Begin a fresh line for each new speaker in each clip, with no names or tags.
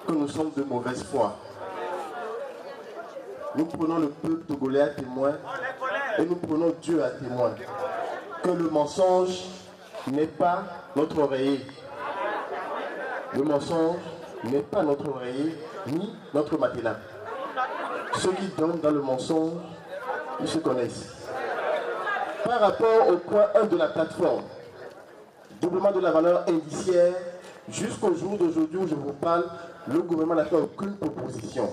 que nous sommes de mauvaise foi. Nous prenons le peuple togolais à témoin et nous prenons Dieu à témoin. Que le mensonge n'est pas notre oreiller. Le mensonge n'est pas notre oreiller ni notre matelas. Ceux qui dorment dans le mensonge, ils se connaissent. Par rapport au point 1 de la plateforme, doublement de la valeur indiciaire, jusqu'au jour d'aujourd'hui où je vous parle, le gouvernement n'a fait aucune proposition.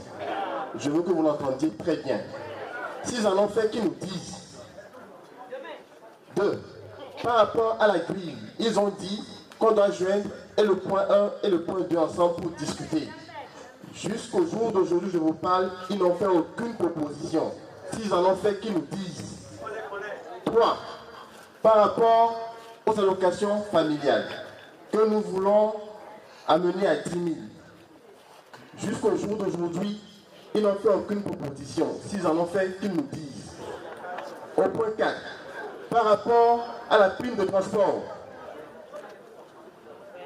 Je veux que vous l'entendiez très bien. S'ils en ont fait, qu'ils nous disent. 2. Par rapport à la grille, ils ont dit qu'on doit joindre et le point 1 et le point 2 ensemble pour discuter. Jusqu'au jour d'aujourd'hui, je vous parle, ils n'ont fait aucune proposition. S'ils en ont fait, qu'ils nous disent. 3. Par rapport aux allocations familiales que nous voulons amener à 10 000. Jusqu'au jour d'aujourd'hui, ils n'ont fait aucune proposition. S'ils en ont fait, qu'ils nous disent. Au point 4, par rapport à la prime de transport,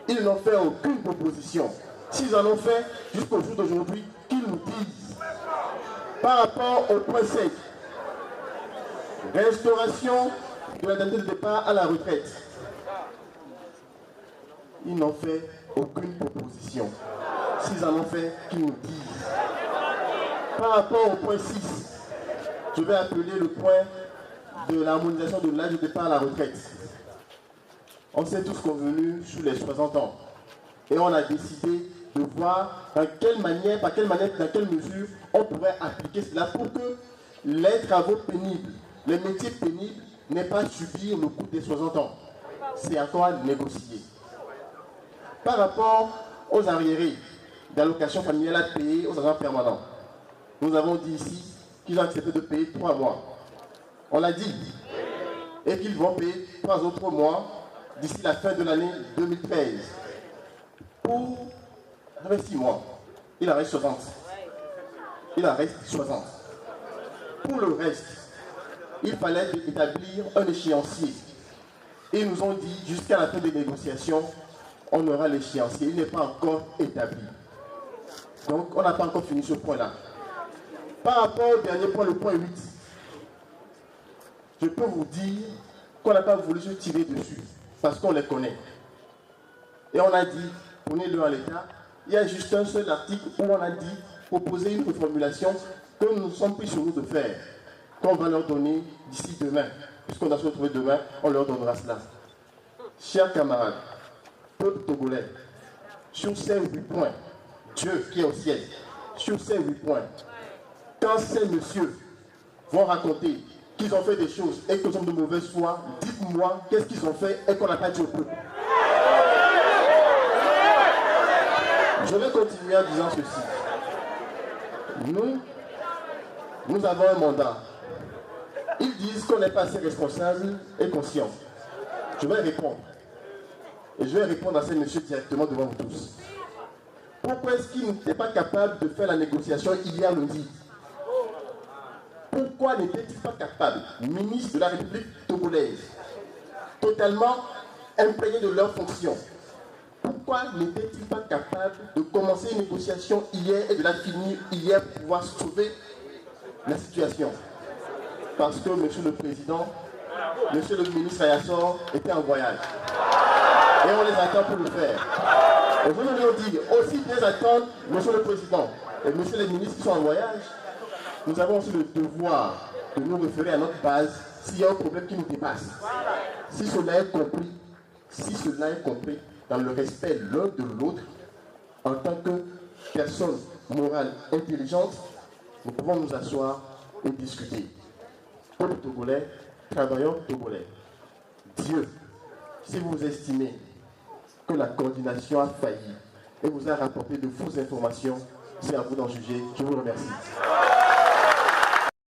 ils n'ont fait aucune proposition. S'ils en ont fait, jusqu'au jour d'aujourd'hui, qu'ils nous disent. Par rapport au point 5, restauration de l'indemnité de départ à la retraite, ils n'ont fait aucune proposition. S'ils en ont fait, qu'ils nous disent. Par rapport au point 6, je vais appeler le point de l'harmonisation de l'âge de départ à la retraite. On s'est tous convenus sur les 60 ans. Et on a décidé de voir dans quelle manière, dans quelle mesure on pourrait appliquer cela pour que les travaux pénibles, les métiers pénibles n'aient pas à subir le coût des 60 ans. C'est encore à négocier. Par rapport aux arriérés d'allocations familiales à payer aux agents permanents, nous avons dit ici qu'ils ont accepté de payer 3 mois. On l'a dit. Et qu'ils vont payer 3 autres mois d'ici la fin de l'année 2013. Pour 6 mois, il en reste 60. Il en reste 60. Pour le reste, il fallait établir un échéancier. Et ils nous ont dit jusqu'à la fin des négociations, on aura l'échéancier. Il n'est pas encore établi. Donc, on n'a pas encore fini ce point-là. Par rapport au dernier point, le point 8, je peux vous dire qu'on n'a pas voulu se tirer dessus, parce qu'on les connaît. Et on a dit, prenez-le en l'état. Il y a juste un seul article où on a dit, proposer une reformulation que nous sommes pris sur nous de faire, qu'on va leur donner d'ici demain. Puisqu'on doit se retrouver demain, on leur donnera cela. Chers camarades, peuple togolais, sur ces 8 points, Dieu qui est au ciel, sur ces 8 points, quand ces messieurs vont raconter qu'ils ont fait des choses et que nous sommes de mauvaise foi, dites-moi qu'est-ce qu'ils ont fait et qu'on n'a pas dit au peuple. Je vais continuer en disant ceci. Nous avons un mandat. Ils disent qu'on n'est pas assez responsable et conscient. Je vais répondre. Et je vais répondre à ces messieurs directement devant vous tous. Pourquoi est-ce qu'ils n'étaient pas capables de faire la négociation hier lundi? Pourquoi n'étaient-ils pas capables, ministre de la République togolaise, totalement imprégnés de leurs fonctions, pourquoi n'étaient-ils pas capables de commencer une négociation hier et de la finir hier pour pouvoir sauver la situation? Parce que monsieur le président, monsieur le ministre Ayassor était en voyage. Et on les attend pour le faire. Et je veux leur dire, aussi bien attendre monsieur le président et monsieur le ministre qui sont en voyage, nous avons aussi le devoir de nous référer à notre base s'il y a un problème qui nous dépasse. Si cela est compris, dans le respect l'un de l'autre, en tant que personne morale intelligente, nous pouvons nous asseoir et discuter. Peuple togolais, travailleurs togolais, Dieu, si vous estimez que la coordination a failli et vous a rapporté de fausses informations, c'est à vous d'en juger. Je vous remercie.